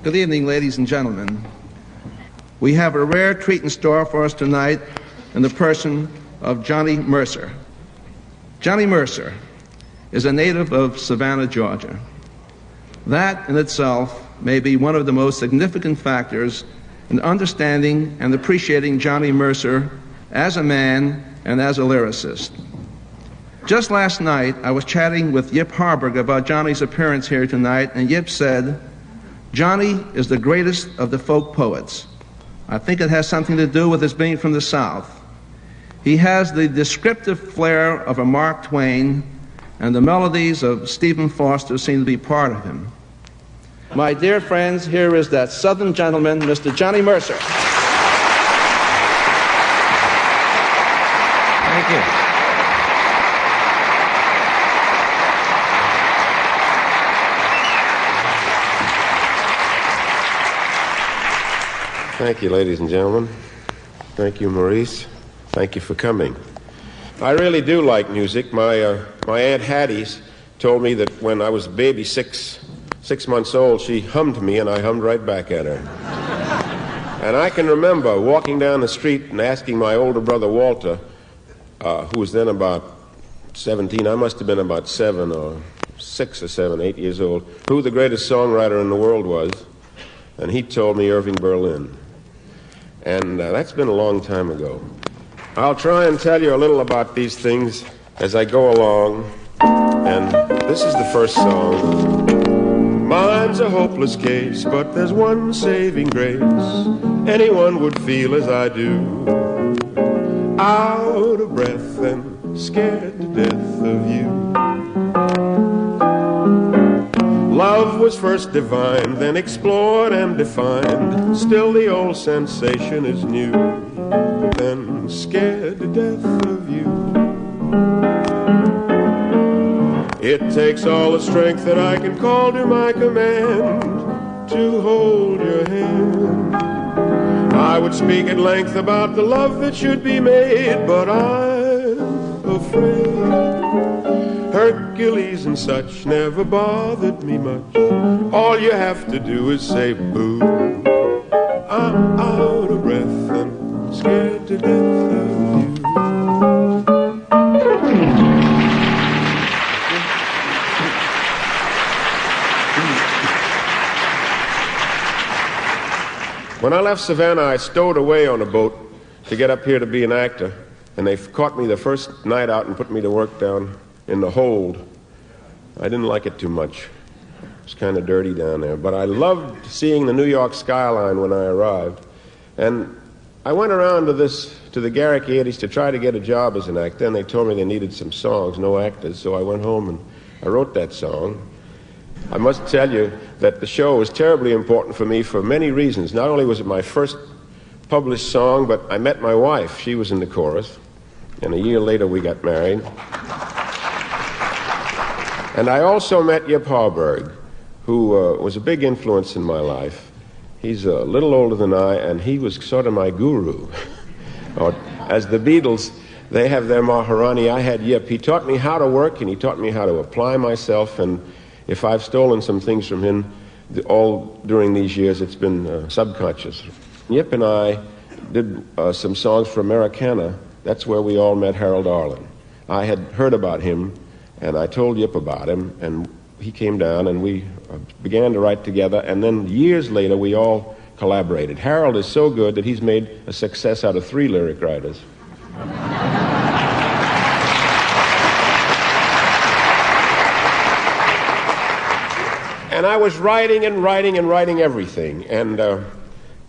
Good evening, ladies and gentlemen. We have a rare treat in store for us tonight in the person of Johnny Mercer. Johnny Mercer is a native of Savannah, Georgia. That in itself may be one of the most significant factors in understanding and appreciating Johnny Mercer as a man and as a lyricist. Just last night, I was chatting with Yip Harburg about Johnny's appearance here tonight, and Yip said, "Johnny is the greatest of the folk poets." I think it has something to do with his being from the South. He has the descriptive flair of a Mark Twain, and the melodies of Stephen Foster seem to be part of him. My dear friends, here is that Southern gentleman, Mr. Johnny Mercer. Thank you. Thank you, ladies and gentlemen. Thank you, Maurice. Thank you for coming. I really do like music. My Aunt Hattie's told me that when I was a baby, six months old, she hummed me, and I hummed right back at her. And I can remember walking down the street and asking my older brother Walter, who was then about 17, I must have been about 6 or 7, 8 years old, who the greatest songwriter in the world was. And he told me Irving Berlin. And that's been a long time ago. I'll try and tell you a little about these things as I go along. And this is the first song. Mine's a hopeless case, but there's one saving grace. Anyone would feel as I do. Out of breath and scared to death of you. Love was first divine, then explored and defined. Still the old sensation is new. Then scared to death of you. It takes all the strength that I can call to my command to hold your hand. I would speak at length about the love that should be made, but I'm afraid. Hercules and such never bothered me much. All you have to do is say boo. I'm out of breath and scared to death of you. When I left Savannah, I stowed away on a boat to get up here to be an actor, and they caught me the first night out and put me to work down in the hold. I didn't like it too much. It was kind of dirty down there, but I loved seeing the New York skyline when I arrived. And I went around to the Garrick 80s to try to get a job as an actor, and they told me they needed some songs, no actors, so I went home and I wrote that song. I must tell you that the show was terribly important for me for many reasons. Not only was it my first published song, but I met my wife. She was in the chorus, and a year later we got married. And I also met Yip Harburg, who was a big influence in my life. He's a little older than I, and he was sort of my guru. Or, as the Beatles, they have their Maharani, I had Yip. He taught me how to work, and he taught me how to apply myself, and if I've stolen some things from him, all during these years, it's been subconscious. Yip and I did some songs for Americana. That's where we all met Harold Arlen. I had heard about him, and I told Yip about him, and he came down, and we began to write together, and then years later, we all collaborated. Harold is so good that he's made a success out of 3 lyric writers. And I was writing and writing and writing everything, and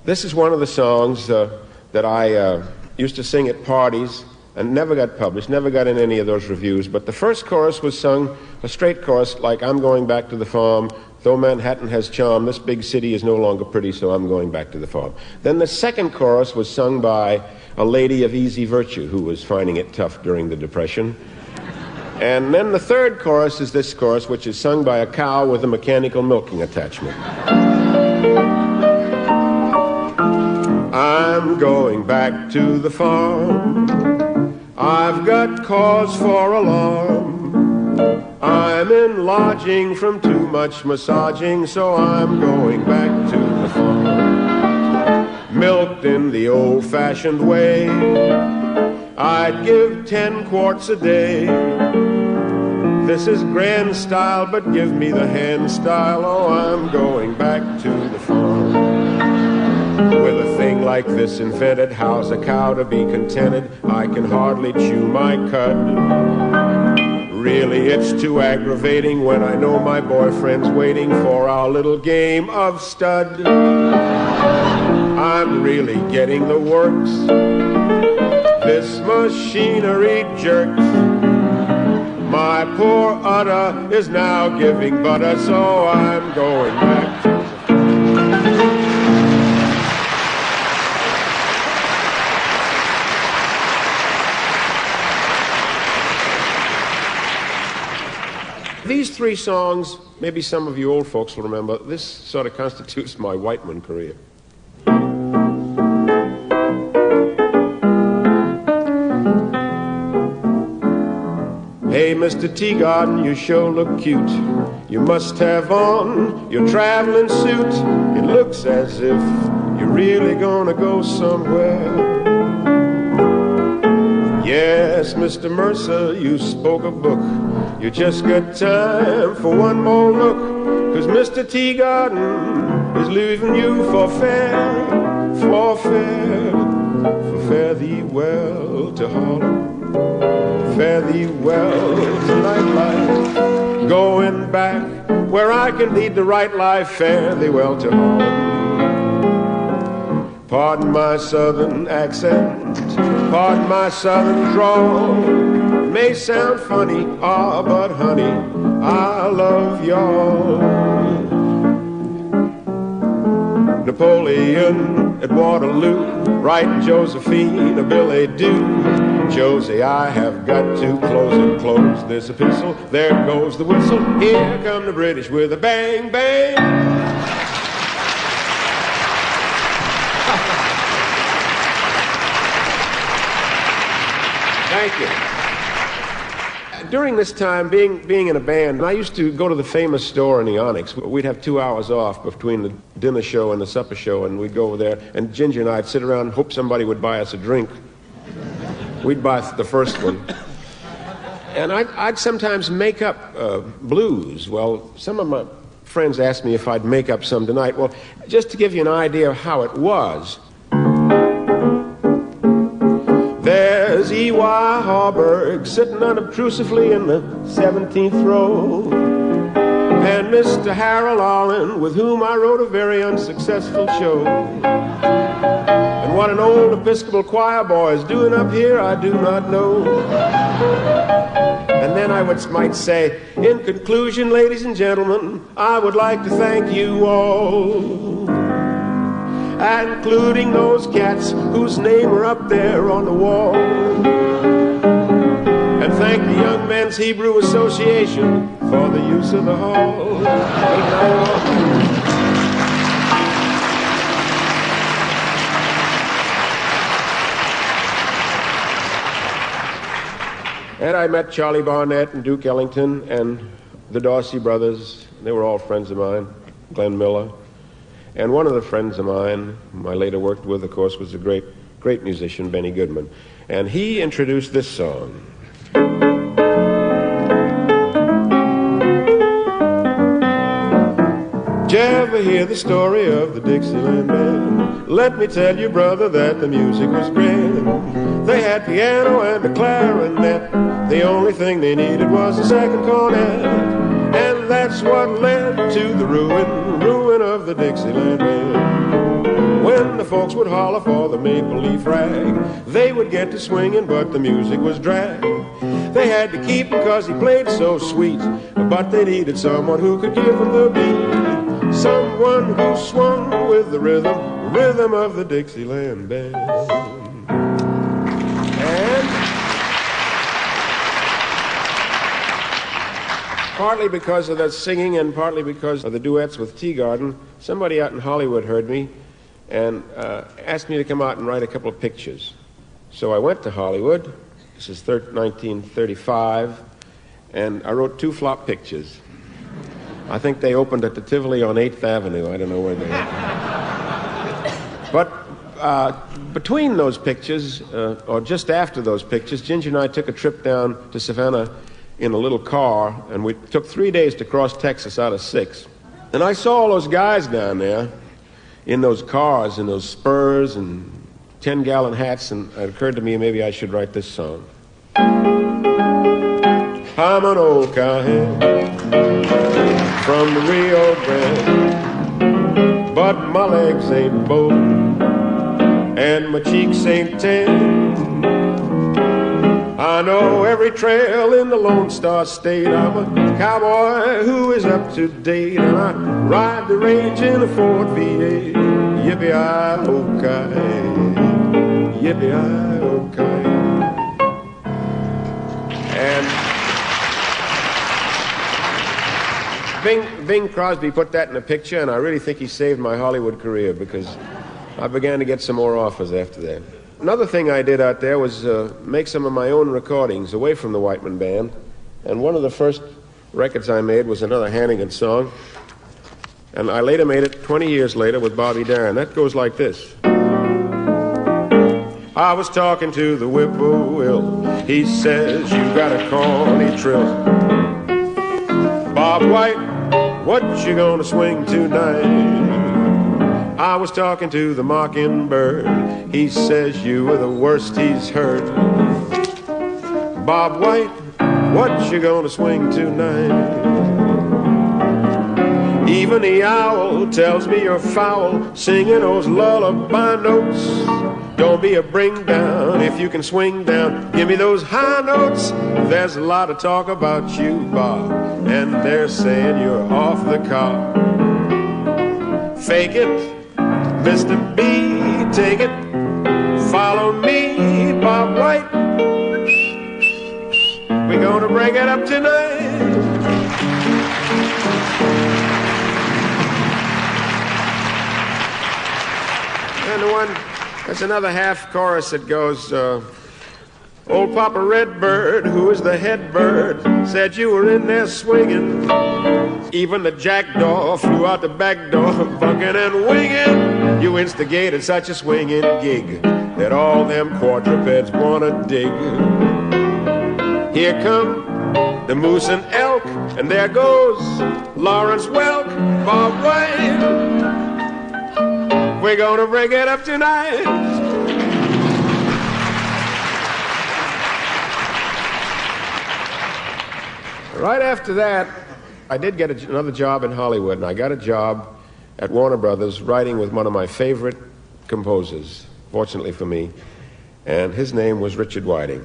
this is one of the songs that I used to sing at parties, and never got published, never got in any of those reviews. But the first chorus was sung, a straight chorus, like I'm going back to the farm, though Manhattan has charm, this big city is no longer pretty, so I'm going back to the farm. Then the second chorus was sung by a lady of easy virtue who was finding it tough during the Depression. And then the third chorus is this chorus, which is sung by a cow with a mechanical milking attachment. I'm going back to the farm. I've got cause for alarm. I'm in lodging from too much massaging, so I'm going back to the farm. Milked in the old-fashioned way, I'd give 10 quarts a day. This is grand style, but give me the hand style. Oh, I'm going back to the farm. With a thing like this invented, how's a cow to be contented? I can hardly chew my cud. Really, it's too aggravating when I know my boyfriend's waiting for our little game of stud. I'm really getting the works. This machinery jerks. My poor udder is now giving butter, so I'm going back to the These three songs, maybe some of you old folks will remember, this sort of constitutes my Whiteman career. Hey, Mr. Teagarden, you sure look cute. You must have on your traveling suit. It looks as if you're really gonna go somewhere. Yes, Mr. Mercer, you spoke a book. You just got time for one more look, 'cause Mr. Teagarden is leaving you for fare thee well to Harlem. Fare thee well to nightlife, going back where I can lead the right life. Fare thee well to Harlem. Pardon my southern accent, pardon my southern drawl. It may sound funny, but honey, I love y'all. Napoleon at Waterloo, writing Josephine a billet doux. Josie, I have got to close this epistle. There goes the whistle. Here come the British with a bang, bang. Thank you. During this time, being in a band, I used to go to the famous store in the Onyx. We'd have 2 hours off between the dinner show and the supper show, and we'd go over there, and Ginger and I'd sit around and hope somebody would buy us a drink. We'd buy the first one. And I'd sometimes make up blues. Well, some of my friends asked me if I'd make up some tonight. Well, just to give you an idea of how it was, there's E.Y. Harburg sitting unobtrusively in the 17th row, and Mr. Harold Arlen, with whom I wrote a very unsuccessful show. And what an old Episcopal choir boy is doing up here, I do not know. And then I might say, in conclusion, ladies and gentlemen, I would like to thank you all, including those cats whose name are up there on the wall. And thank the Young Men's Hebrew Association for the use of the hall. And I met Charlie Barnett and Duke Ellington and the Dorsey brothers. They were all friends of mine, Glenn Miller. And one of the friends of mine, whom I later worked with, of course, was the great musician, Benny Goodman. And he introduced this song. Did you ever hear the story of the Dixieland Band? Let me tell you, brother, that the music was grand. They had piano and a clarinet. The only thing they needed was a second cornet. And that's what led to the ruin of the Dixieland Band. When the folks would holler for the maple leaf rag, they would get to swinging, but the music was drag. They had to keep him 'cause he played so sweet, but they needed someone who could give them the beat. Someone who swung with the rhythm of the Dixieland Band. And partly because of that singing and partly because of the duets with Teagarden, somebody out in Hollywood heard me and asked me to come out and write a couple of pictures. So I went to Hollywood. This is 1935, and I wrote 2 flop pictures. I think they opened at the Tivoli on 8th Avenue. I don't know where they are. But between those pictures, or just after those pictures, Ginger and I took a trip down to Savannah in a little car, and we took 3 days to cross Texas out of 6. And I saw all those guys down there in those cars, in those spurs and 10-gallon hats, and it occurred to me maybe I should write this song. I'm an old cowhead from the Rio Grande, but my legs ain't bold and my cheeks ain't tan. I know every trail in the Lone Star State. I'm a cowboy who is up to date, and I ride the range in a Ford V8. Yippee-I-oh-ki-hey, yippee-I-oh-ki-hey. And Bing Crosby put that in a picture, and I really think he saved my Hollywood career, because I began to get some more offers after that. Another thing I did out there was make some of my own recordings away from the Whiteman Band. And one of the first records I made was another Hannigan song. And I later made it 20 years later with Bobby Darin. That goes like this. I was talking to the whippoorwill. He says, you got a corny trill. Bob White, what you gonna swing tonight? I was talking to the mockingbird. He says you were the worst he's heard. Bob White, what you gonna swing tonight? Even the owl tells me you're foul, singing those lullaby notes. Don't be a bring down if you can swing down. Give me those high notes. There's a lot of talk about you, Bob, and they're saying you're off the car. Fake it, Mr. B, take it. Follow me, Bob White. We're gonna break it up tonight. And there's another half chorus that goes, old Papa Redbird, who is the head bird, said you were in there swinging. Even the jackdaw flew out the back door, bucking and winging. You instigated such a swinging gig that all them quadrupeds wanna dig. Here come the moose and elk, and there goes Lawrence Welk, Bob White. We're gonna break it up tonight. Right after that, I did get another job in Hollywood, and I got a job at Warner Brothers writing with one of my favorite composers, fortunately for me, and his name was Richard Whiting.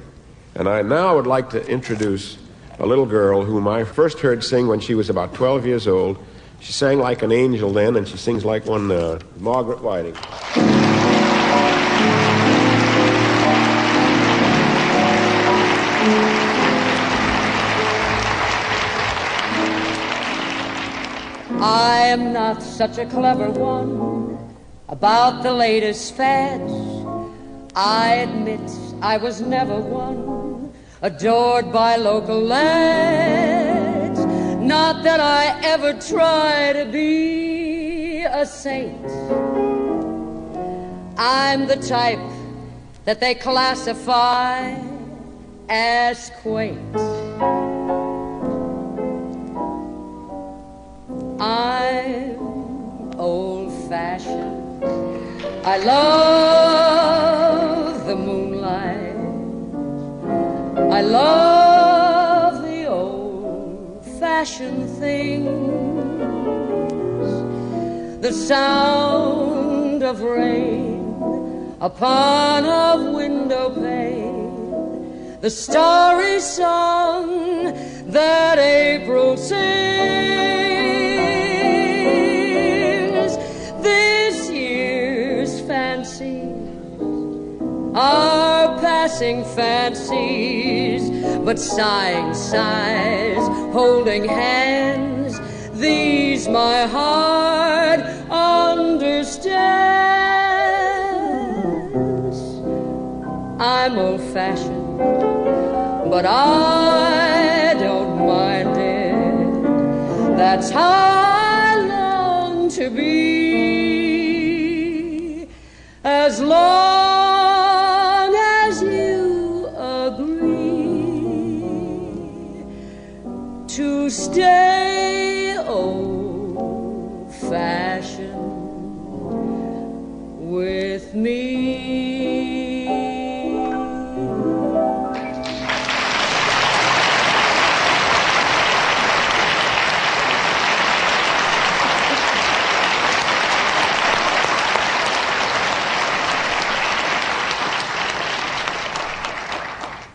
And I now would like to introduce a little girl whom I first heard sing when she was about 12 years old. She sang like an angel then, and she sings like one now. Margaret Whiting. I am not such a clever one about the latest fads. I admit I was never one adored by local lads. Not that I ever try to be a saint. I'm the type that they classify as quaint. I'm old-fashioned. I love the moonlight. I love the old-fashioned things. The sound of rain upon a window pane. The starry song that April sings. This year's fancies are passing fancies, but sighing sighs, holding hands, these my heart understands. I'm old-fashioned, but I don't That's how I long to be, as long as you agree to stay old-fashioned with me.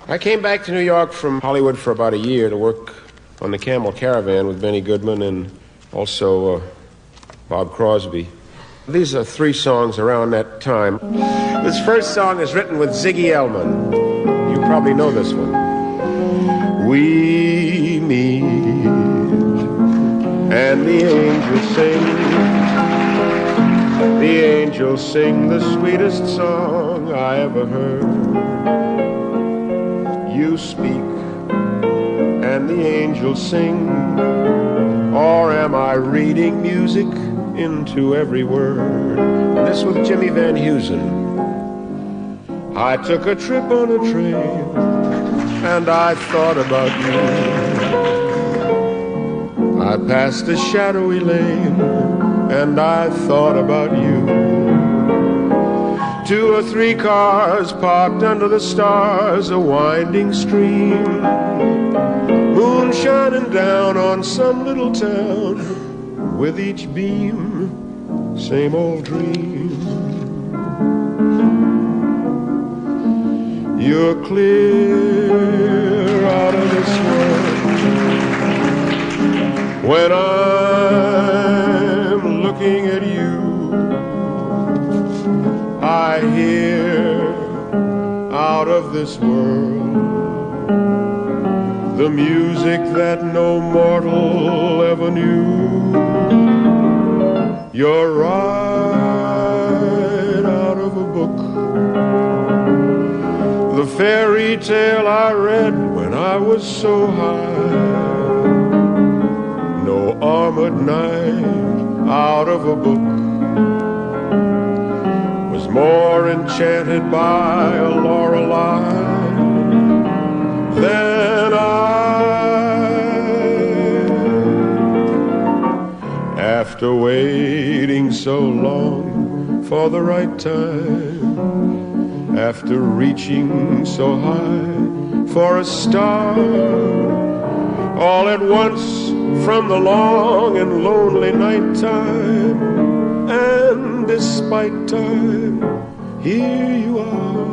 I came back to New York from Hollywood for about a year to work on the Camel Caravan with Benny Goodman and also Bob Crosby. These are 3 songs around that time. This first song is written with Ziggy Elman. You probably know this one. We meet and the angels sing. The angels sing the sweetest song I ever heard. You speak and the angels sing, or am I reading music into every word? This with Jimmy Van Heusen. I took a trip on a train and I thought about you. I passed a shadowy lane and I thought about you. 2 or 3 cars parked under the stars, a winding stream, moon shining down on some little town, with each beam, same old dream. You're clear out of this world when I'm looking at you. I hear out of this world the music that no mortal ever knew. You're right out of a book, the fairy tale I read when I was so high. No armored knight out of a book was more enchanted by a Lorelei than I. After waiting so long for the right time, after reaching so high for a star, all at once from the long and lonely night time, and despite time, here you are.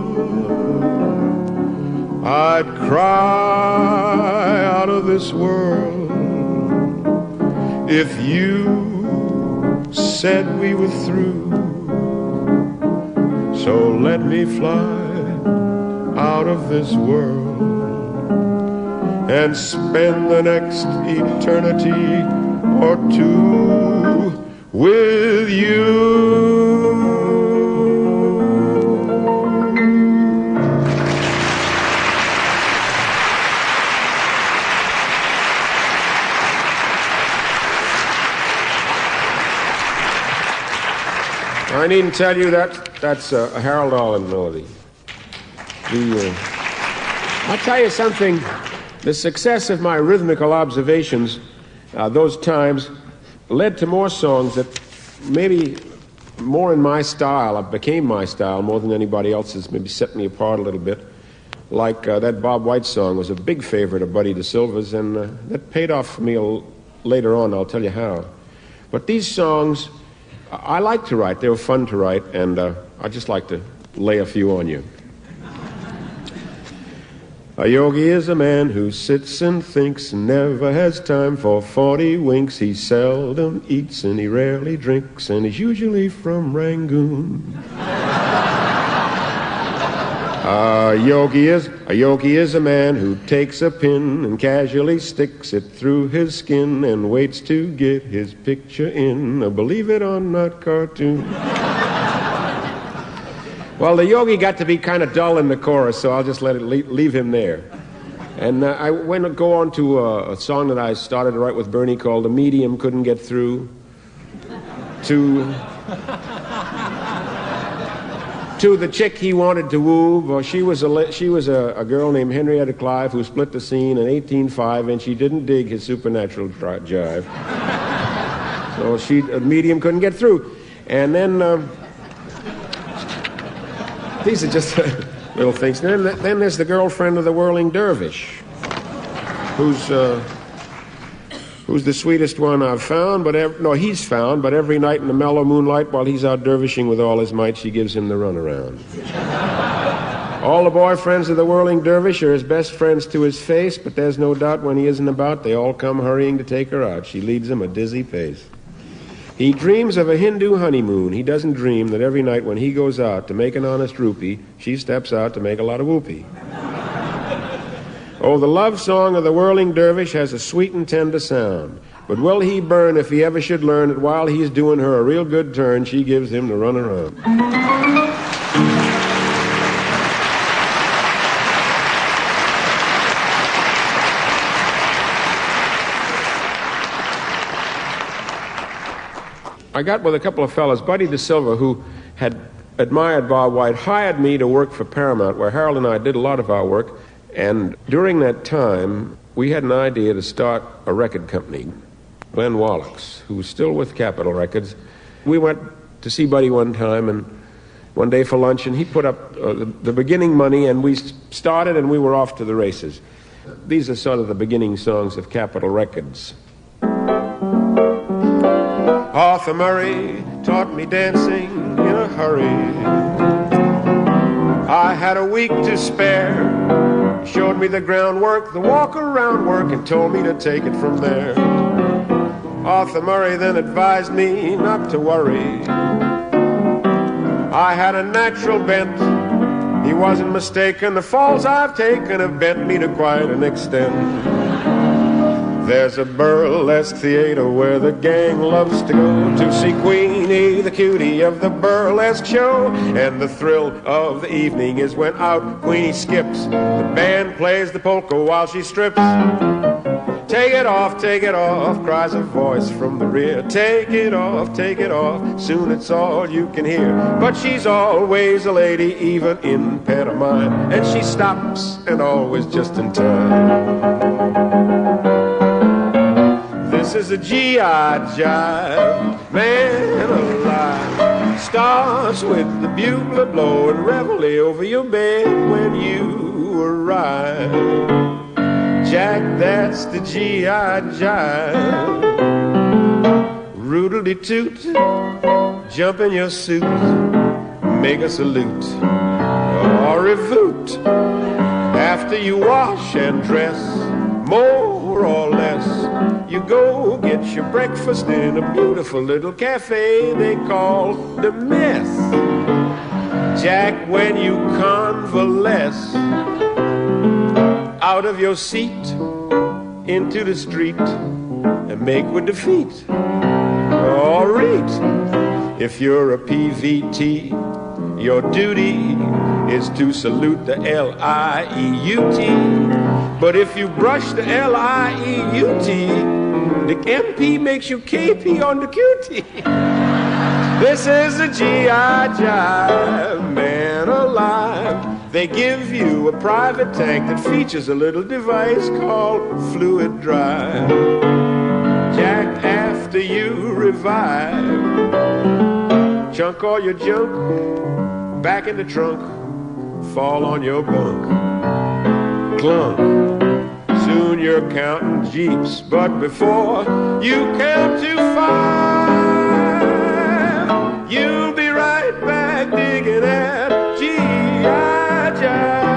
I'd cry out of this world if you said we were through. So let me fly out of this world and spend the next eternity or 2 with you. I needn't tell you that's a Harold Arlen melody. I'll tell you something. The success of my rhythmical observations, those times, led to more songs that maybe more in my style, became my style more than anybody else's, maybe set me apart a little bit. Like that Bob White song was a big favorite of Buddy DeSilva's, and that paid off for me later on. I'll tell you how. But these songs, I like to write. They were fun to write, and I'd just like to lay a few on you. A yogi is a man who sits and thinks, never has time for 40 winks. He seldom eats and he rarely drinks, and he's usually from Rangoon. A yogi is a man who takes a pin and casually sticks it through his skin and waits to get his picture in a believe it or not cartoon. Well, the yogi got to be kind of dull in the chorus, so I'll just leave him there. And I went to go on to a song that I started to write with Bernie called "The Medium Couldn't Get Through." To the chick he wanted to woo. Well, she was a girl named Henrietta Clive who split the scene in 1805, and she didn't dig his supernatural jive. So a medium couldn't get through. And then these are just little things. Then there's the girlfriend of the whirling dervish, who's the sweetest one I've found, he's found, but every night in the mellow moonlight while he's out dervishing with all his might, she gives him the runaround. All the boyfriends of the whirling dervish are his best friends to his face, but there's no doubt when he isn't about, they all come hurrying to take her out. She leads him a dizzy pace. He dreams of a Hindu honeymoon. He doesn't dream that every night when he goes out to make an honest rupee, she steps out to make a lot of whoopee. Oh, the love song of the whirling dervish has a sweet and tender sound. But will he burn if he ever should learn that while he's doing her a real good turn, she gives him the runaround. I got with a couple of fellas. Buddy DeSilva, who had admired Bob White, hired me to work for Paramount, where Harold and I did a lot of our work. And during that time, we had an idea to start a record company. Glenn Wallachs, who was still with Capitol Records. We went to see Buddy one time, and one day for lunch, and he put up the beginning money, and we started, and we were off to the races. These are sort of the beginning songs of Capitol Records. Arthur Murray taught me dancing in a hurry. I had a week to spare. He showed me the groundwork, the walk-around work, and told me to take it from there. Arthur Murray then advised me not to worry. I had a natural bent. He wasn't mistaken. The falls I've taken have bent me to quite an extent. There's a burlesque theater where the gang loves to go to see Queenie, the cutie of the burlesque show. And the thrill of the evening is when out Queenie skips. The band plays the polka while she strips. Take it off, cries a voice from the rear. Take it off, soon it's all you can hear. But she's always a lady, even in pantomime. And she stops, and always just in time. This is a G.I. jive, man alive. Starts with the bugle blowing reveille over your bed when you arrive. Jack, that's the G.I. jive. Roodle-de-toot, jump in your suit, make a salute, or revoot. After you wash and dress, more or less, you go get your breakfast in a beautiful little cafe they call the Mess. Jack, when you convalesce out of your seat into the street and make with the feet, or read. If you're a PVT, your duty is to salute the L-I-E-U-T. But if you brush the L-I-E-U-T, the MP makes you KP on the QT. This is a G.I. jive, man alive. They give you a private tank that features a little device called fluid drive. Jack, after you revive, chunk all your junk back in the trunk, fall on your bunk, clunk. Soon you're counting Jeeps, but before you count to 5, you'll be right back digging at G.I. jive.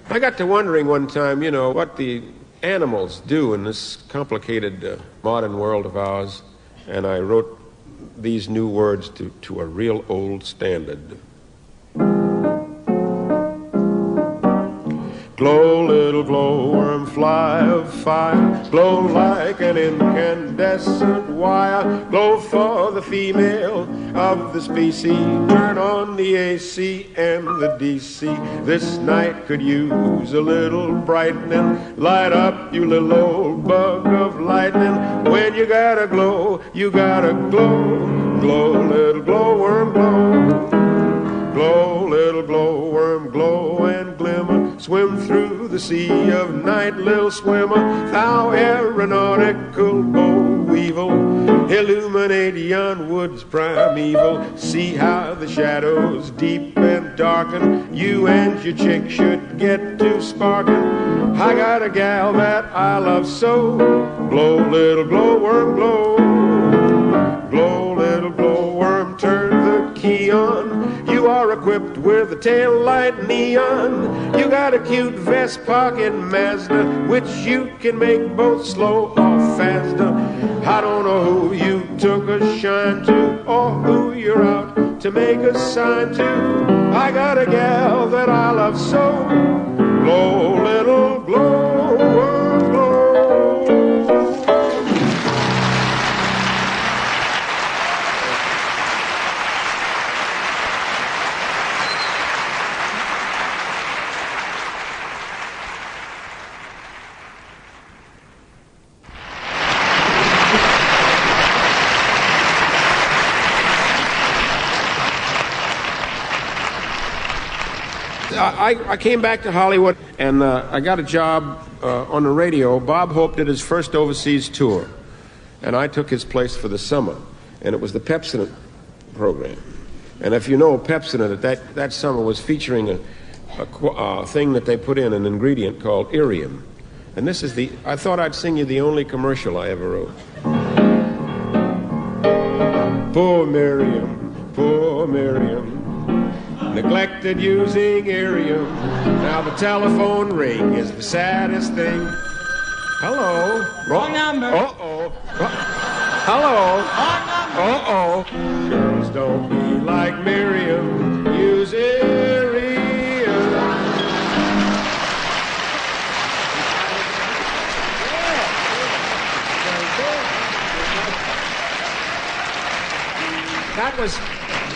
I got to wondering one time, what the animals do in this complicated modern world of ours, and I wrote these new words to a real old standard. Glow, little glowworm, fly of fire, glow like an incandescent wire. Glow for the female of the species. Turn on the AC and the DC. This night could use a little brightening. Light up, you little old bug of lightning. When you gotta glow, you gotta glow. Glow, little glowworm, glow. Glow, little glowworm, glow and glimmer. Swim through the sea of night, little swimmer. Thou aeronautical boll weevil, illuminate yon woods primeval. See how the shadows deep and darken. You and your chick should get to sparking. I got a gal that I love so. Glow, little glowworm, glow. Glow, little glowworm, turn the key on. You are equipped with a tail light neon. You got a cute vest pocket Mazda, which you can make both slow or faster. I don't know who you took a shine to, or who you're out to make a sign to. I got a gal that I love so. Glow, little glowworm, glow. I came back to Hollywood, and I got a job on the radio. Bob Hope did his first overseas tour, and I took his place for the summer, and it was the Pepsodent program. And if you know Pepsodent, that summer was featuring a thing that they put in, an ingredient called irium. And this is I thought I'd sing you the only commercial I ever wrote. Poor Miriam, neglected using irium. Now the telephone ring is the saddest thing. Hello. Wrong number. Uh-oh. Hello. Wrong number. Uh-oh. Girls, don't be like Miriam. Use irium.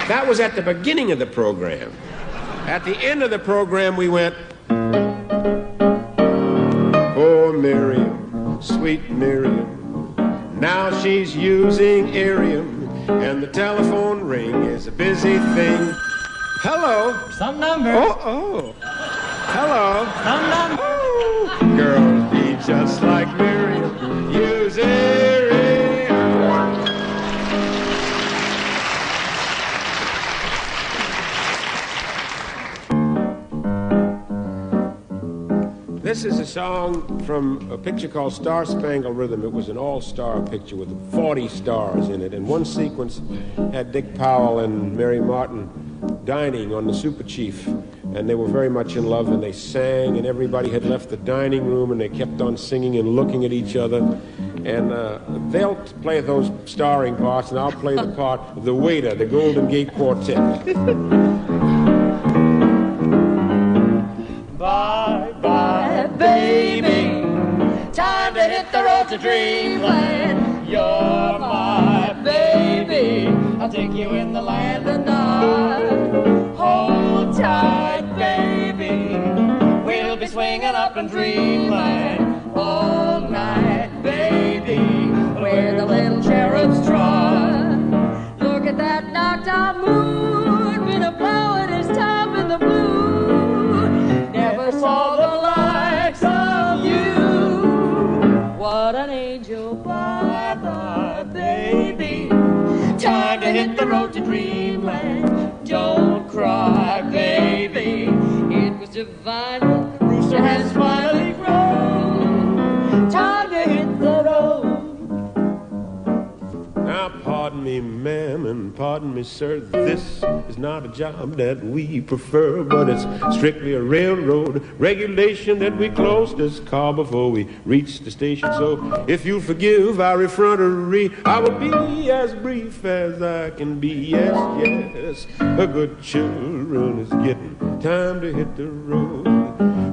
That was at the beginning of the program. At the end of the program, we went, oh, Miriam, sweet Miriam. Now she's using irium, and the telephone ring is a busy thing. Hello. Some number. Oh. Hello. Some number. Oh. Girls, be just like Miriam. Use irium. This is a song from a picture called Star Spangled Rhythm. It was an all-star picture with 40 stars in it. And one sequence had Dick Powell and Mary Martin dining on the Super Chief. And they were very much in love, and they sang, and everybody had left the dining room, and they kept on singing and looking at each other. And they'll play those starring parts, and I'll play the part of the waiter, the Golden Gate Quartet. Bye-bye, baby. Time to hit the road to dreamland. You're my baby. I'll take you in the land of nod. Hold tight, baby. We'll be swinging up in dreamland all night, baby. Where the little cherubs trot. Look at that knocked out moon. Been a-blowing his top in the blue. Never saw the likes of you. What an angel, bye-bye, baby. Time to hit the road to dreamland. Don't cry, baby. It was divine. The rooster has finally grown. Time to hit the road. Now, pardon me, ma'am, and pardon me, sir. This is not a job that we prefer, but it's strictly a railroad regulation that we close this car before we reach the station. So, if you'll forgive our effrontery, I will be as brief as I can be. Yes, yes, a good children is getting time to hit the road.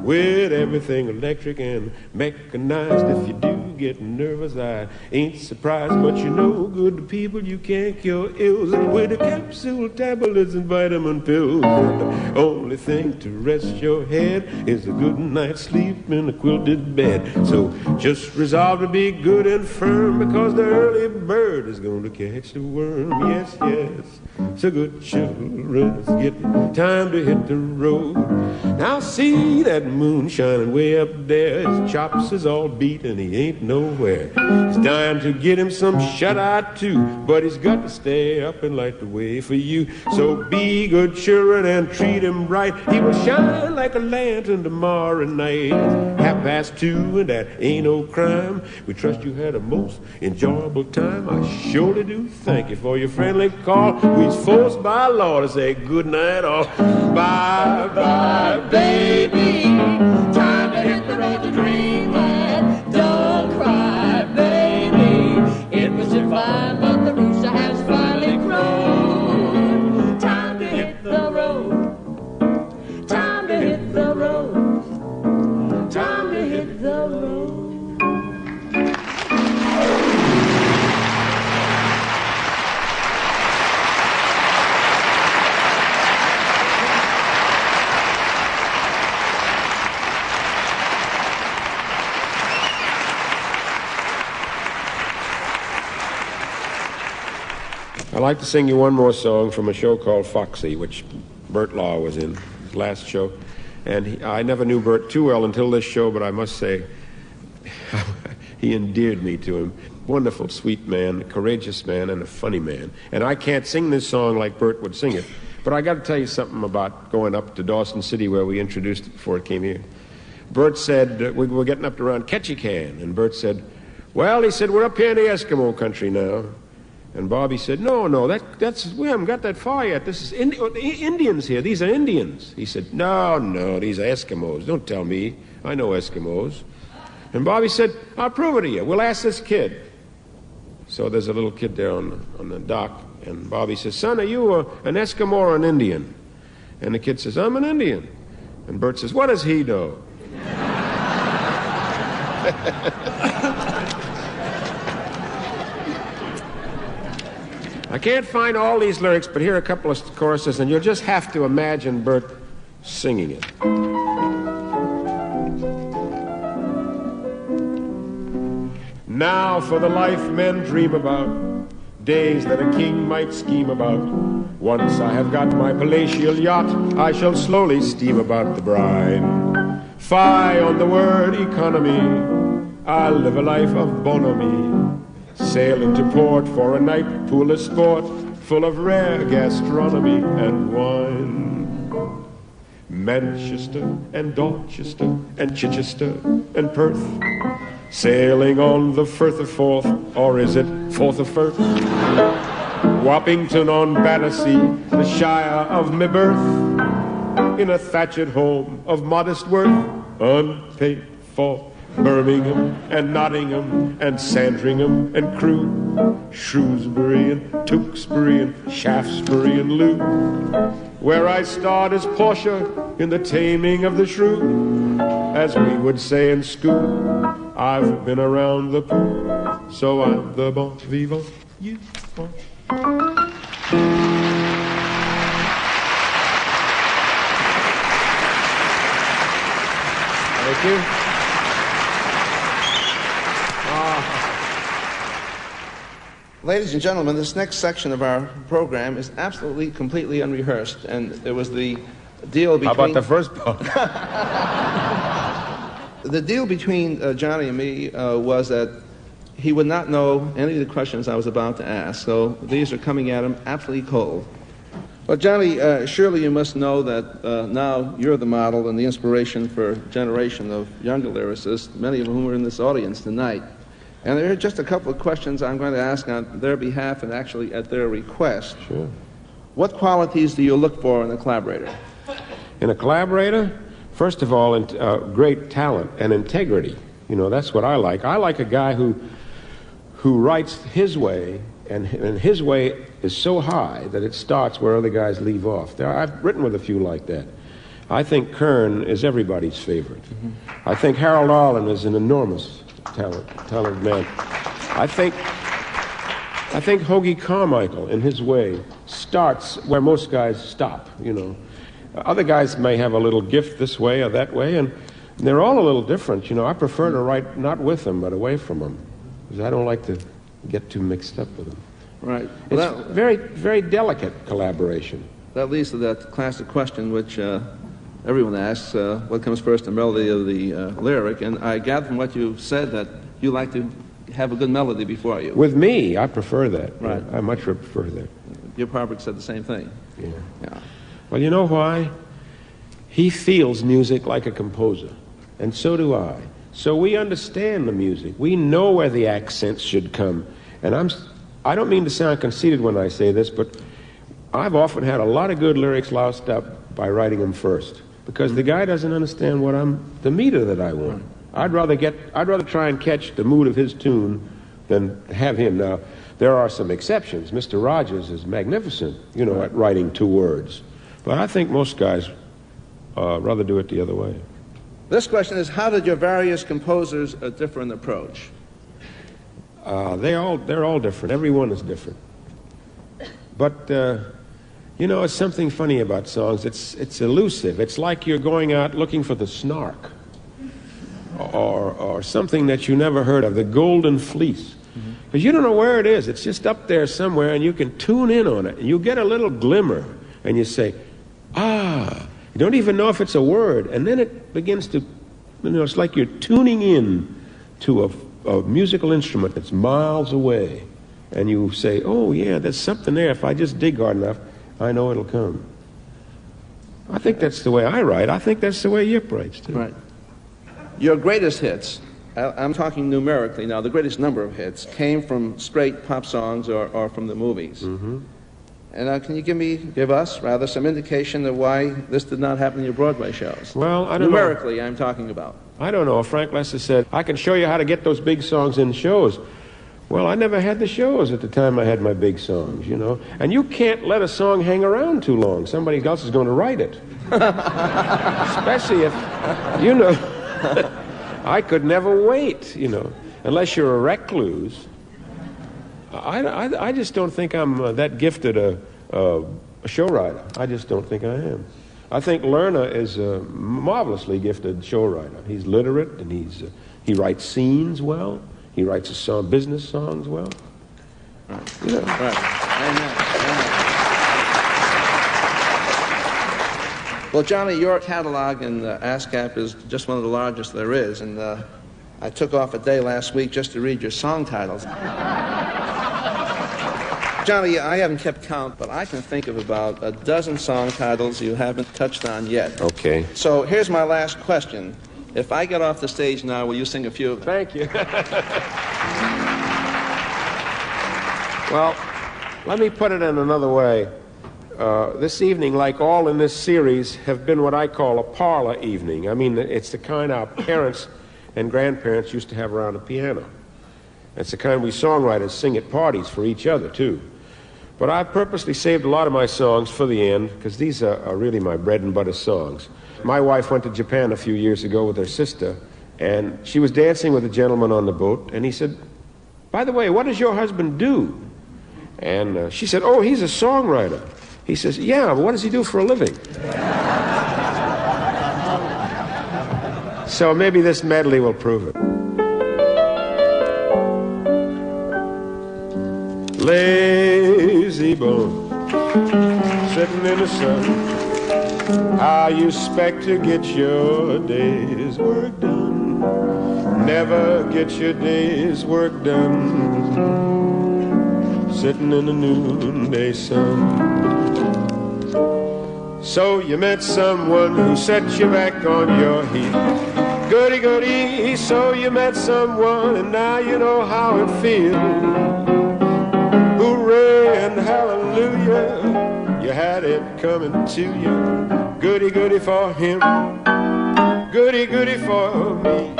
with everything electric and mechanized. If you do get nervous, I ain't surprised, but you know good people you can't cure ills, and with a capsule, tablets, and vitamin pills. And the only thing to rest your head is a good night's sleep in a quilted bed. So just resolve to be good and firm, because the early bird is going to catch the worm. Yes, yes, so good children, it's getting time to hit the road. Now see that moon shining way up there. His chops is all beat and he ain't nowhere. He's dying to get him some shut-eye too, but he's got to stay up and light the way for you. So be good children and treat him right. He will shine like a lantern tomorrow night. It's 2:30 and that ain't no crime. We trust you had a most enjoyable time. I surely do thank you for your friendly call. We's forced by law to say good night all. Bye bye baby, time to hit the road to dreamland. Don't cry baby, it was divine, but the rooster has finally grown. Time to hit the road, time to hit the road, time to hit the road. I'd like to sing you one more song from a show called Foxy, which Burt Law was in, his last show. And I never knew Burt too well until this show, but I must say, he endeared me to him. Wonderful, sweet man, a courageous man, and a funny man. And I can't sing this song like Burt would sing it, but I got to tell you something about going up to Dawson City where we introduced it before it came here. Burt said, we were getting up to around Ketchikan, and Burt said, well, he said, we're up here in the Eskimo country now. And Bobby said, no, that's we haven't got that far yet. This is Indians here. These are Indians. He said, no, these are Eskimos. Don't tell me. I know Eskimos. And Bobby said, I'll prove it to you. We'll ask this kid. So there's a little kid there on the dock, and Bobby says, son, are you an Eskimo or an Indian? And the kid says, I'm an Indian. And Bert says, what does he know? I can't find all these lyrics, but here are a couple of choruses, and you'll just have to imagine Bert singing it. Now for the life men dream about, days that a king might scheme about. Once I have got my palatial yacht, I shall slowly steam about the brine. Fie on the word economy, I'll live a life of bonhomie. Sail into port for a night pool of sport, full of rare gastronomy and wine. Manchester and Dorchester and Chichester and Perth, sailing on the Firth of Forth, or is it Forth of Firth? Wappington on Battersea, the Shire of my birth, in a thatched home of modest worth, unpaid for. Birmingham and Nottingham and Sandringham and Crewe, Shrewsbury and Tewkesbury and Shaftesbury and Loo, where I starred as Portia in The Taming of the Shrew. As we would say in school, I've been around the pool, so I'm the bon vivant you want. Thank you. Ladies and gentlemen, this next section of our program is absolutely, completely unrehearsed, and there was the deal between... How about the first part? The deal between Johnny and me was that he would not know any of the questions I was about to ask, so these are coming at him absolutely cold. Well, Johnny, surely you must know that now you're the model and the inspiration for a generation of younger lyricists, many of whom are in this audience tonight. And there are just a couple of questions I'm going to ask on their behalf and actually at their request. Sure. What qualities do you look for in a collaborator? In a collaborator, first of all, great talent and integrity. You know, that's what I like. I like a guy who writes his way, and his way is so high that it starts where other guys leave off. I've written with a few like that. I think Kern is everybody's favorite. I think Harold Arlen is an enormous talented man. I think Hoagy Carmichael, in his way, starts where most guys stop, you know. Other guys may have a little gift this way or that way, and they're all a little different, you know. I prefer to write not with them, but away from them, because I don't like to get too mixed up with them. Right. Well, it's very, very delicate collaboration. That leads to that classic question which everyone asks, what comes first, the melody or the lyric? And I gather from what you've said that you like to have a good melody before you. With me, I prefer that. Right. I much prefer that. Your Parvick said the same thing. Yeah. Well, you know why? He feels music like a composer, and so do I. So we understand the music. We know where the accents should come. And I don't mean to sound conceited when I say this, but I've often had a lot of good lyrics lost up by writing them first, because the guy doesn't understand the meter that I want. I'd rather try and catch the mood of his tune than have him. Now, there are some exceptions. Mr. Rogers is magnificent, you know, at writing two words. But I think most guys rather do it the other way. This question is, how did your various composers differ in approach? They're all different. Everyone is different. But you know, it's something funny about songs. It's elusive. It's like you're going out looking for the snark, or something that you never heard of, the golden fleece. Because you don't know where it is. It's just up there somewhere, and you can tune in on it. And you get a little glimmer, and you say, ah. You don't even know if it's a word. And then it begins to, you know, it's like you're tuning in to a musical instrument that's miles away. And you say, oh, yeah, there's something there. If I just dig hard enough, I know it'll come. I think that's the way I write. I think that's the way Yip writes, too. Right. Your greatest hits, I'm talking numerically now, the greatest number of hits came from straight pop songs or from the movies. Mm-hmm. And can you give us some indication of why this did not happen in your Broadway shows? Well, I don't know. Numerically, I'm talking about. I don't know. Frank Lester said, I can show you how to get those big songs in shows. Well, I never had the shows at the time I had my big songs, you know. And you can't let a song hang around too long. Somebody else is going to write it. Especially if, you know, I could never wait, you know, unless you're a recluse. I just don't think I'm that gifted a show writer. I just don't think I am. I think Lerner is a marvelously gifted show writer. He's literate, and he writes scenes well. He writes business songs well. Right. You know. Right. Amen. Well, Johnny, your catalog in ASCAP is just one of the largest there is, and I took off a day last week just to read your song titles. Johnny, I haven't kept count, but I can think of about a dozen song titles you haven't touched on yet. Okay. So here's my last question. If I get off the stage now, will you sing a few of them? Thank you. Well, let me put it in another way. This evening, like all in this series, have been what I call a parlor evening. I mean, it's the kind our parents and grandparents used to have around a piano. It's the kind we songwriters sing at parties for each other, too. But I purposely saved a lot of my songs for the end, because these are really my bread and butter songs. My wife went to Japan a few years ago with her sister, and she was dancing with a gentleman on the boat, and he said, by the way, what does your husband do? And she said, oh, he's a songwriter. He says, yeah, but what does he do for a living? So maybe this medley will prove it. Lazy bone, sitting in the sun, how you expect to get your day's work done? Never get your day's work done, sitting in the noonday sun. So you met someone who set you back on your heels. Goody, goody, so you met someone, and now you know how it feels. Hooray and hallelujah, you had it coming to you. Goody, goody for him, goody, goody for me.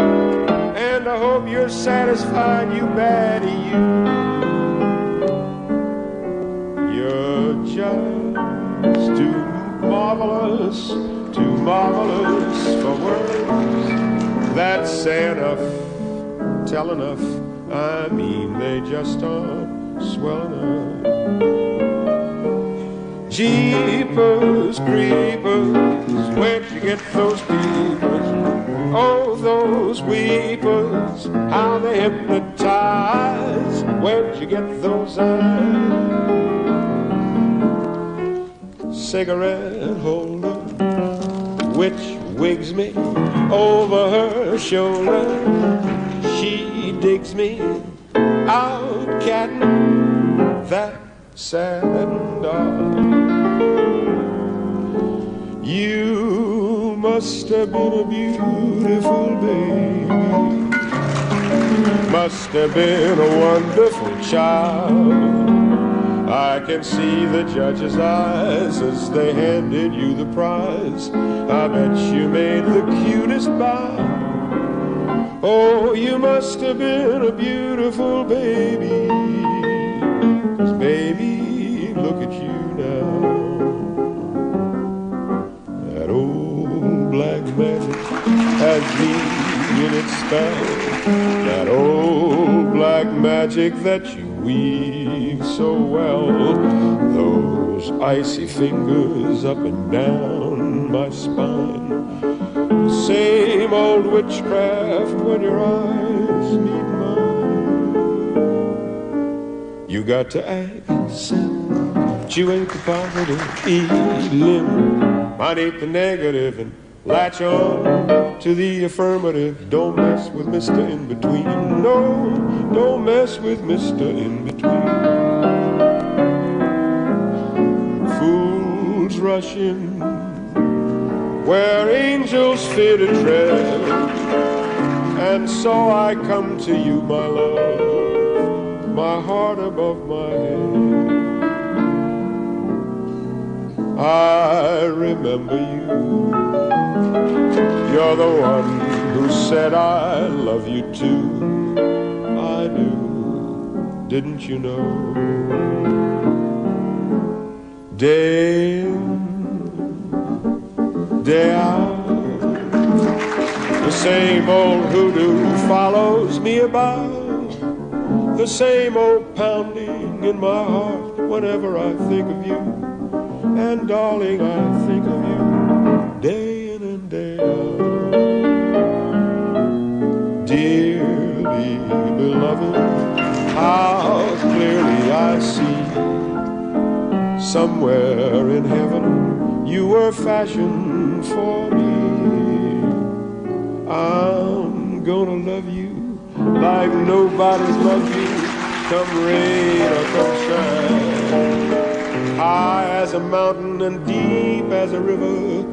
And I hope you're satisfied, you baddie, you. You're just too marvelous to marvelous for words that say enough, tell enough. I mean, they just aren't swell enough. Jeepers, creepers, where'd you get those peepers? Oh, those weepers, how they hypnotize. Where'd you get those eyes? Cigarette holder, which wigs me over her shoulder. She digs me out catting that sad dog. You must have been a beautiful baby, must have been a wonderful child. I can see the judge's eyes as they handed you the prize. I bet you made the cutest bow. Oh, you must have been a beautiful baby, 'cause baby, look at you now. That old black magic has me in its spell. That old black magic that you weave so well. Those icy fingers up and down my spine. The same old witchcraft when your eyes meet mine. You got to accept you ain't the positive elim. Might ain't the negative and latch on to the affirmative. Don't mess with Mr. In-Between. No, don't mess with Mr. In-Between. Fools rushing where angels fear to tread, and so I come to you, my love, my heart above my head. I remember you. You're the one who said I love you too. I do, didn't you know? Day in, day out, the same old hoodoo follows me about. The same old pounding in my heart whenever I think of you. And darling, I think of you day in and day out. Dearly beloved, how clearly I see. Somewhere in heaven you were fashioned for me. I'm gonna love you like nobody's loved you, come rain or come shine. High as a mountain and deep as a river,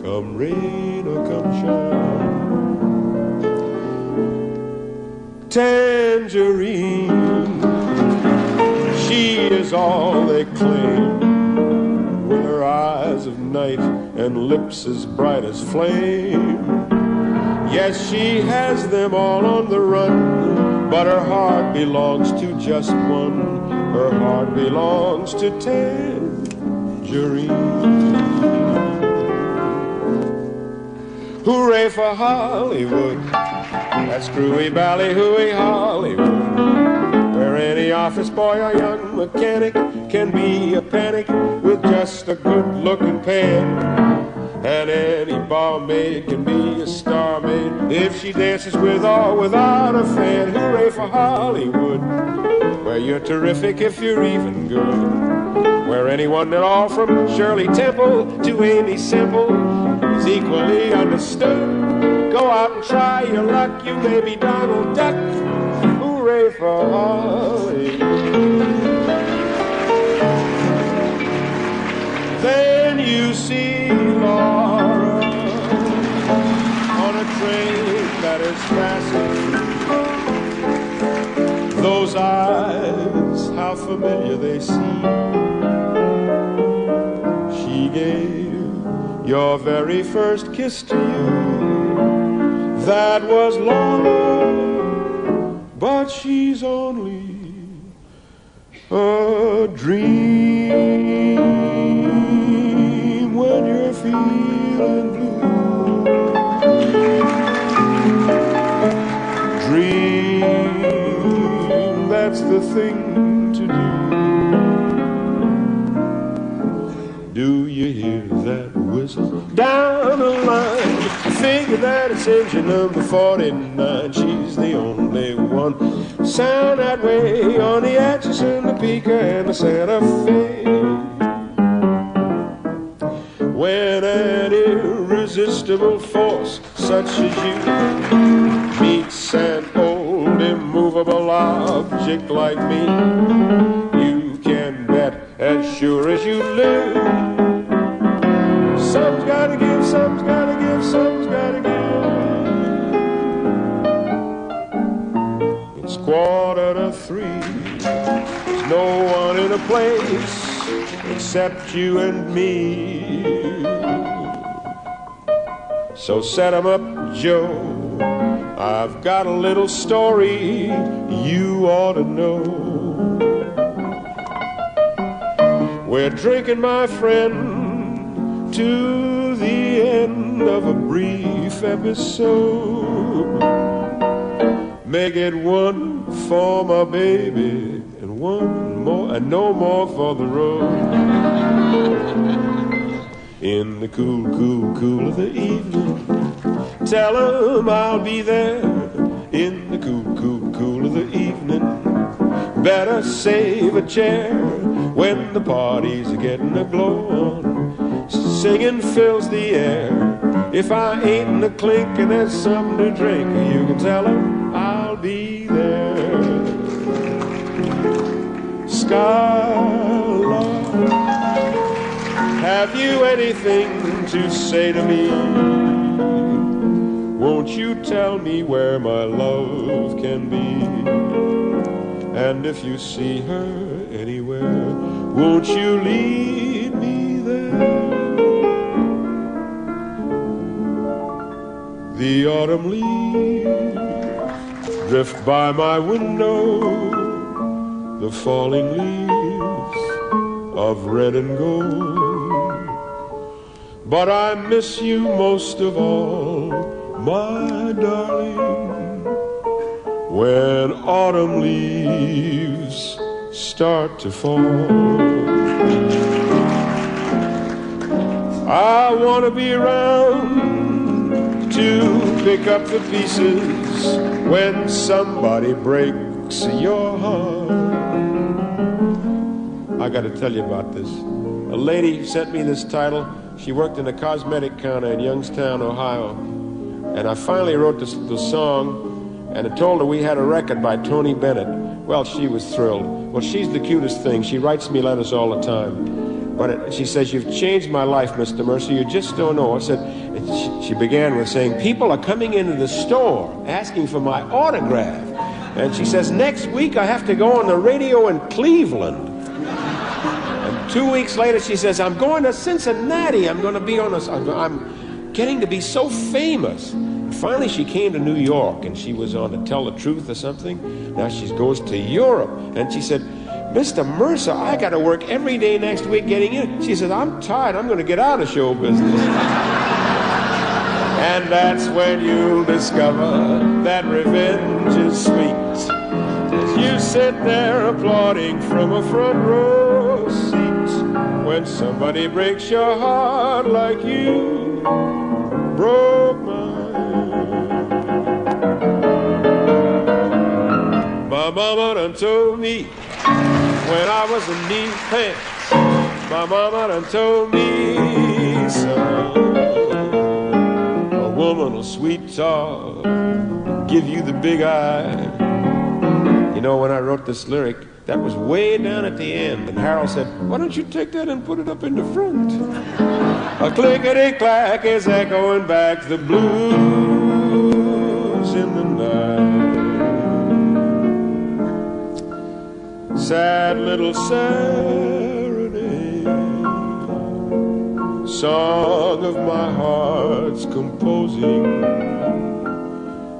come rain or come shine. Tangerine, she is all they claim, with her eyes of night and lips as bright as flame. Yes, she has them all on the run, but her heart belongs to just one. Her heart belongs to Tangerine. Hooray for Hollywood, that screwy ballyhooey Hollywood, where any office boy or young mechanic can be a panic with just a good-looking pan. And any barmaid can be a star maid if she dances with or without a fan. Hooray for Hollywood, where you're terrific if you're even good, where anyone at all from Shirley Temple to Amy Semple is equally understood. Go out and try your luck, you may be Donald Duck. Hooray for Hollywood. Then you see Laura on a train that is passing. Those eyes, how familiar they seem. She gave your very first kiss to you. That was long ago, but she's only a dream when you're feeling blue. the thing to do. Do you hear that whistle down the line? I figure that it's engine number 49. She's the only one sound that way on the Atchison, the Pica, and the Santa Fe. When an irresistible force such as you meets an old immovable object like me, you can bet as sure as you live, some's gotta give, some's gotta give, some's gotta give. It's 2:45. There's no one in a place except you and me. So set 'em up, Joe. I've got a little story you ought to know. We're drinking, my friend, to the end of a brief episode. Make it one for my baby and one more, and no more for the road. In the cool, cool, cool of the evening, tell 'em I'll be there. In the cool, cool, cool of the evening, better save a chair. When the parties are getting a glow on, singing fills the air. If I ain't in the clink and there's something to drink, you can tell 'em I'll be there. Skylark, have you anything to say to me? Won't you tell me where my love can be? And if you see her anywhere, won't you lead me there? The autumn leaves drift by my window, the falling leaves of red and gold. But I miss you most of all, my darling, when autumn leaves start to fall. I want to be around to pick up the pieces when somebody breaks your heart. I got to tell you about this. A lady sent me this title. She worked in a cosmetic counter in Youngstown, Ohio. And I finally wrote the song, and I told her we had a record by Tony Bennett. Well, she was thrilled. Well, she's the cutest thing. She writes me letters all the time. But she says, "You've changed my life, Mr. Mercer. You just don't know." I said, she began with saying, "People are coming into the store asking for my autograph." And she says, "Next week I have to go on the radio in Cleveland." And 2 weeks later, she says, "I'm going to Cincinnati. I'm going to be on a, I'm getting to be so famous." Finally, she came to New York, and she was on To Tell the Truth or something. Now she goes to Europe, and she said, "Mr. Mercer, I got to work every day next week getting in." She said, "I'm tired. I'm going to get out of show business." And that's when you'll discover that revenge is sweet, as you sit there applauding from a front row seat, when somebody breaks your heart like you broke mine. My mama done told me when I was in knee pants, my mama done told me, son, a woman will sweet talk, give you the big eye. You know, when I wrote this lyric, that was way down at the end, and Harold said, "Why don't you take that and put it up in the front?" A clickety-clack is echoing back the blues in the night. Sad little serenade, song of my heart's composing.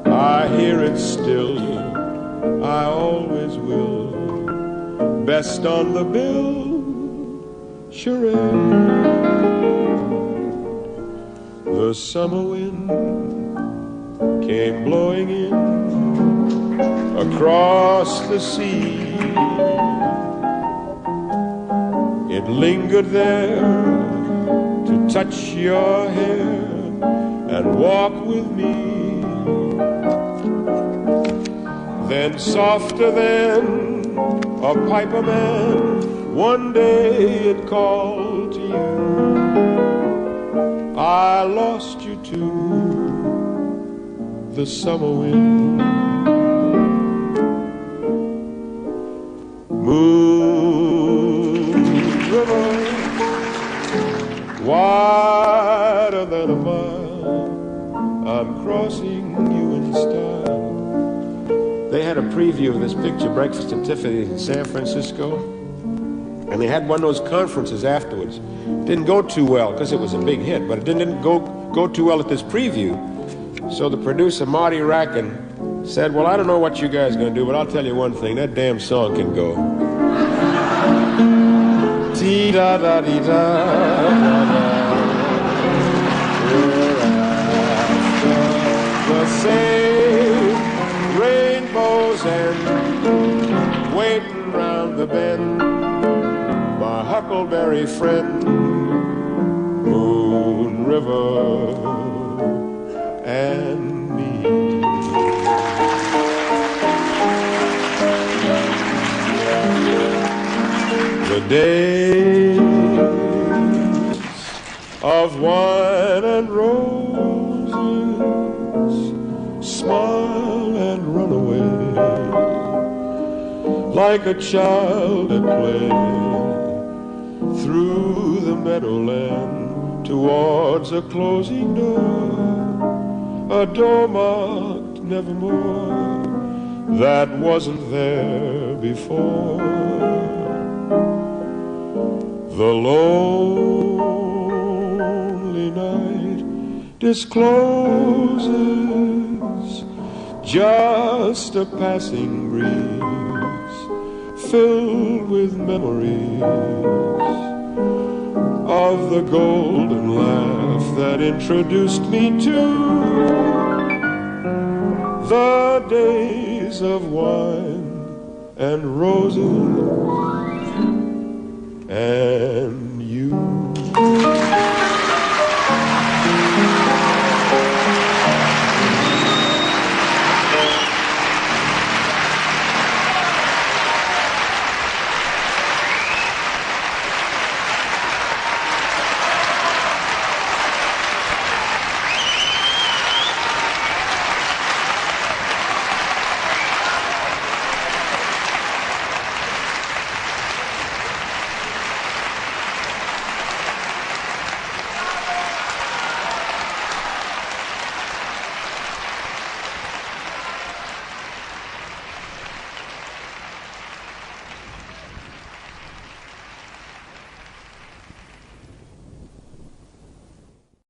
I hear it still, I always will. Best on the bill, charade. The summer wind came blowing in, a across the sea. It lingered there to touch your hair and walk with me. Then softer than a piper man, one day it called to you. I lost you to the summer wind. Moon river, wider than a mile, I'm crossing you in style. They had a preview of this picture, Breakfast at Tiffany's in San Francisco, and they had one of those conferences afterwards. Didn't go too well because it was a big hit, but it didn't go too well at this preview. So the producer, Marty Rackin, said, well, I don't know what you guys are going to do, but I'll tell you one thing, that damn song can go. Tee-da-da-dee-da-da-da. The same rainbows end, waiting round the bend, my huckleberry friend, Moon River and me. The days of wine and roses, smile and run away, like a child at play, through the meadowland towards a closing door, a door marked nevermore, that wasn't there before. The lonely night discloses just a passing breeze, filled with memories of the golden laugh that introduced me to the days of wine and roses and you.